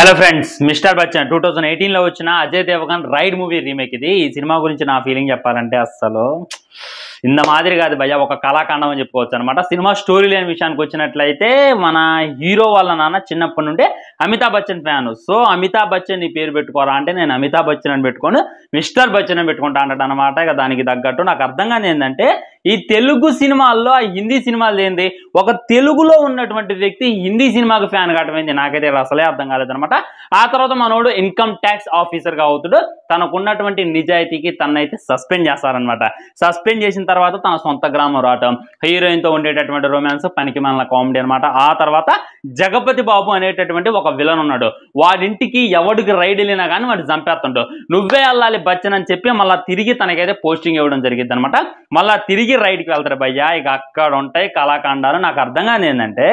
Hello friends, mister Bachchan 2018 లో వచ్చిన Ajay Devgan raid movie remake ఇది. ఈ సినిమా గురించి నా ఫీలింగ్ చెప్పాలంటే అస్సలు ఇంత మాదిరి కాదు భయ్య, ఒక కళాఖండం అని చెప్పుకోవచ్చు అనమాట. సినిమా స్టోరీ లేని విషయానికి వచ్చినట్లయితే మన హీరో వాళ్ళ నాన్న చిన్నప్పటి నుండే అమితాబ్ బచ్చన్ ఫ్యాన్. సో అమితాబ్ బచ్చన్ నీ పేరు పెట్టుకోరా అంటే నేను అమితాబ్ బచ్చన్ అని పెట్టుకొని మిస్టర్ బచ్చన్ అని పెట్టుకుంటా అంటాడు అనమాట. ఇక దానికి తగ్గట్టు నాకు అర్థం కాని ఏంటంటే, ఈ తెలుగు సినిమాల్లో ఆ హిందీ సినిమాలు ఏంది, ఒక తెలుగులో ఉన్నటువంటి వ్యక్తి హిందీ సినిమాకి ఫ్యాన్ కావటమైంది నాకైతే అసలే అర్థం కాలేదనమాట. ఆ తర్వాత మనోడు ఇన్కమ్ ట్యాక్స్ ఆఫీసర్గా అవుతాడు. తనకున్నటువంటి నిజాయితీకి తనైతే సస్పెండ్ చేస్తారనమాట. సస్పెండ్ చేసిన తర్వాత తన సొంత గ్రామం రావటం, హీరోయిన్తో ఉండేటటువంటి రొమాన్స్, పనికి మన కామెడీ అనమాట. ఆ తర్వాత జగపతి బాబు అనేటటువంటి ఒక విలన్ ఉన్నాడు. వాడింటికి ఎవడికి రైడ్ వెళ్ళినా కానీ వాడు చంపేస్తుంటాడు. నువ్వే వెళ్ళాలి బచ్చన్ అని చెప్పి మళ్ళీ తిరిగి తనకైతే పోస్టింగ్ ఇవ్వడం జరిగింది అనమాట. మళ్ళీ తిరిగి రైడ్కి వెళ్తాడు భయ్యా. ఇక అక్కడ ఉంటాయి కళాఖండాలు. నాకు అర్థం కాని ఏంటంటే,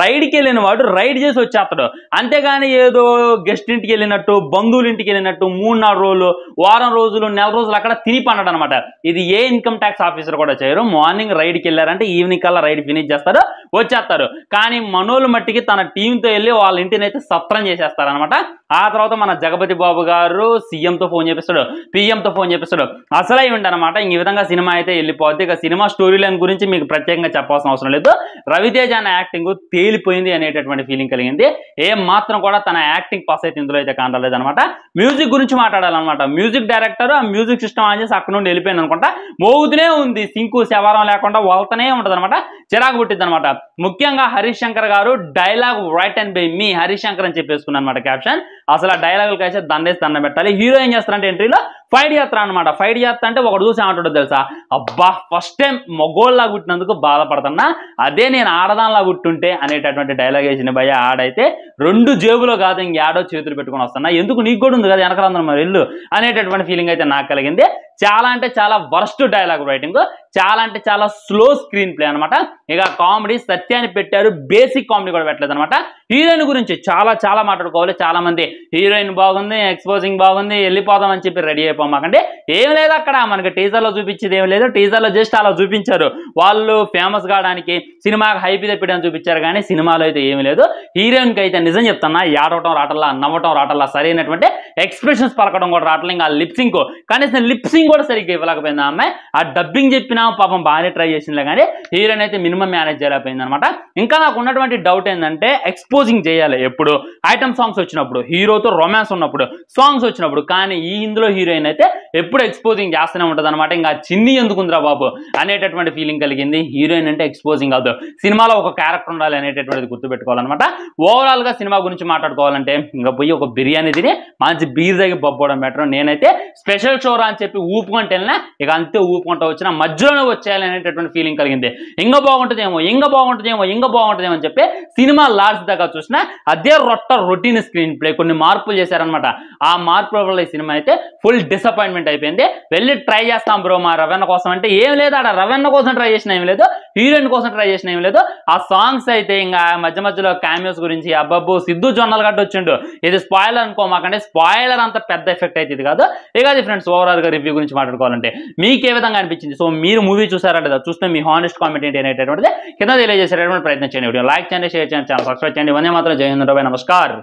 రైడ్కి వెళ్ళిన వాడు రైడ్ చేసి వచ్చేస్తాడు, అంతేగాని ఏదో గెస్ట్ ఇంటికి వెళ్ళినట్టు, బంధువుల ఇంటికి వెళ్ళినట్టు 3-4 రోజులు, వారం రోజులు, నెల రోజులు అక్కడ తిని పన్నాడు అనమాట. ఇది ఏ ఇన్కమ్ ట్యాక్స్ ఆఫీసర్ కూడా చేయరు. మార్నింగ్ రైడ్కి వెళ్ళారంటే ఈవినింగ్ కల్లా రైడ్ ఫినిష్ చేస్తారు, వచ్చేస్తారు. కానీ మనోళ్ళు మట్టికి తన టీంతో వెళ్ళి వాళ్ళ ఇంటిని అయితే సత్రం చేసేస్తారనమాట. ఆ తర్వాత మన జగపతి బాబు గారు సీఎంతో ఫోన్ చేపిస్తాడు, పిఎంతో ఫోన్ చేపిస్తాడు. అసలు అయి ఉండనమాట. ఈ విధంగా సినిమా అయితే వెళ్ళిపోద్ది. ఇక సినిమా స్టోరీ లైన్ గురించి మీకు ప్రత్యేకంగా చెప్పాల్సిన అవసరం లేదు. రవితేజ అనే యాక్టింగ్ తేలిపోయింది అనేటటువంటి ఫీలింగ్ కలిగింది. ఏం మాత్రం కూడా తన యాక్టింగ్ పాస్ అయితే ఇందులో అయితే కానలేదు అనమాట. మ్యూజిక్ గురించి మాట్లాడాలన్నమాట. మ్యూజిక్ డైరెక్టర్ ఆ మ్యూజిక్ సిస్టమ్ ఆన్ చేసి అక్కడ నుండి వెళ్ళిపోయింది అనుకుంటా. మోగుతూనే ఉంది, సింకు శవరం లేకుండా వెళ్తూనే ఉంటుంది అనమాట. చిరాకు పుట్టింది అనమాట. ముఖ్యంగా హరీష్ శంకర్ గారు డైలాగ్ రైట్ అండ్ బై మీ హరీష్ శంకర్ అని చెప్పేసుకున్నాను అనమాట క్యాప్షన్. అసలు ఆ డైలాగులు కలిసి దండేసి దండం పెట్టాలి. హీరో ఏం చేస్తారంటే ఎంట్రీలో ఫైట్ చేస్తారా అనమాట. ఫైట్ చేస్తా అంటే ఒకటి చూసి ఏమంటాడో తెలుసా, అబ్బా ఫస్ట్ టైం మొగోళ్ళలా పుట్టినందుకు బాధపడుతున్నా, అదే నేను ఆడదానిలా పుట్టుంటే అనేటటువంటి డైలాగ్ వేసిన భయ్య. ఆడైతే 2 జేబులో కాదు ఇంకేడో చేతులు పెట్టుకుని వస్తున్నా, ఎందుకు నీకు కూడా ఉంది కదా వెనకలందరం మరి వెళ్ళు అనేటటువంటి ఫీలింగ్ అయితే నాకు కలిగింది. చాలా అంటే చాలా వర్స్ట్ డైలాగ్ రైటింగ్, చాలా అంటే చాలా స్లో స్క్రీన్ ప్లే అనమాట. ఇక కామెడీ సత్యాన్ని పెట్టారు, బేసిక్ కామెడీ కూడా పెట్టలేదు అనమాట. హీరోయిన్ గురించి చాలా చాలా మాట్లాడుకోవాలి. చాలా మంది హీరోయిన్ బాగుంది, ఎక్స్పోజింగ్ బాగుంది, వెళ్ళిపోదాం అని చెప్పి రెడీ అయిపోమాకండి. ఏం లేదు అక్కడ మనకి టీజర్లో చూపించేది ఏం లేదు. టీజర్లో జస్ట్ అలా చూపించారు, వాళ్ళు ఫేమస్ కావడానికి సినిమాకి హైప్ తెప్పడానికి చూపించారు. కానీ సినిమాలో అయితే ఏమీ లేదు. హీరోయిన్కి అయితే నిజం చెప్తున్నా, ఏడవటం రాటల్లా, నవ్వటం రాటల్లా, సరైనటువంటి ఎక్స్ప్రెషన్స్ పలకడం కూడా రావట్లేదు. ఇంకా లిప్సింగ్ కనీసం లిప్సింగ్ కూడా సరిగ్గా ఇవ్వలేకపోయింది ఆ అమ్మాయి. ఆ డబ్బింగ్ చెప్పినా పాపం బాగానే ట్రై చేసిందిలే, కానీ హీరోయిన్ అయితే మినిమం మేనేజ్ చేయలేకపోయింది అనమాట. ఇంకా నాకు ఉన్నటువంటి డౌట్ ఏంటంటే, ఎక్స్పోజింగ్ చేయాలి ఎప్పుడు ఐటమ్ సాంగ్స్ వచ్చినప్పుడు, హీరోతో రొమాన్స్ ఉన్నప్పుడు, సాంగ్స్ వచ్చినప్పుడు. కానీ ఈ ఇందులో హీరోయిన్ అయితే ఎప్పుడు ఎక్స్పోజింగ్ చేస్తూనే ఉంటుంది అనమాట. ఇంకా చిన్ని ఎందుకుందిరా బాబు అనేటటువంటి ఫీలింగ్ కలిగింది. హీరోయిన్ అంటే ఎక్స్పోజింగ్ కాదు, సినిమాలో ఒక క్యారెక్టర్ ఉండాలి అనేటటువంటిది గుర్తుపెట్టుకోవాలన్నమాట. ఓవరాల్ గా సినిమా గురించి మాట్లాడుకోవాలంటే, ఇంకా పోయి ఒక బిర్యానీ తిని మంచి బీర్ దగ్గర బొబ్బడం బెటర్. నేనైతే స్పెషల్ షోరా అని చెప్పి ఊపుకుంటే వెళ్ళినా, ఇక అంతే ఊపుకుంటూ వచ్చిన మధ్యలోనే వచ్చేయాలి అనేటటువంటి ఫీలింగ్ కలిగింది. ఇంకా బాగుంటుందేమో, ఇంకా బాగుంటుందేమో, ఇంకా బాగుంటుందేమో అని చెప్పి సినిమా లాస్ట్ దాకా చూసినా అదే రొటీన్ స్క్రీన్ ప్లే, కొన్ని మార్పులు చేశారనమాట. ఆ మార్పుల వల్ల ఈ సినిమా అయితే ఫుల్ డిసప్పాయింట్మెంట్ అయిపోయింది. వెళ్ళి ట్రై చేస్తాం బ్రో మా రవెన్న కోసం అంటే ఏం లేదు. ఆడ రవెన్న కోసం ట్రై చేసిన ఏం లేదు, హీరోయిన్ కోసం ట్రై చేసిన ఏం లేదు. ఆ సాంగ్స్ అయితే ఇంకా మధ్య మధ్యలో క్యామియోస్ గురించి అబ్బబ్బు సిద్ధు జొన్నలు గడ్డ వచ్చిండు. ఇది స్పాయిలర్ అనుకోమాకంటే, స్పాయిలర్ అంత పెద్ద ఎఫెక్ట్ అయితే ఇది కాదు. ఇక అది ఫ్రెండ్స్ ఓవరాల్ గా రివ్యూ గురించి మాట్లాడుకోవాలంటే మీకు ఏ విధంగా అనిపించింది? సో మీరు మూవీ చూసారా లేదా, చూస్తే మీ హానెస్ట్ కామెంట్ ఏంటి అనేటటువంటిది కింద తెలియజేసేటటువంటి ప్రయత్నం చేయండి. వీడియో లైక్ చేయండి, షేర్ చేయండి, ఛానల్ సబ్స్క్రైబ్ చేయండి. వందే మాత్రం. జై హింద్, నమస్కారం.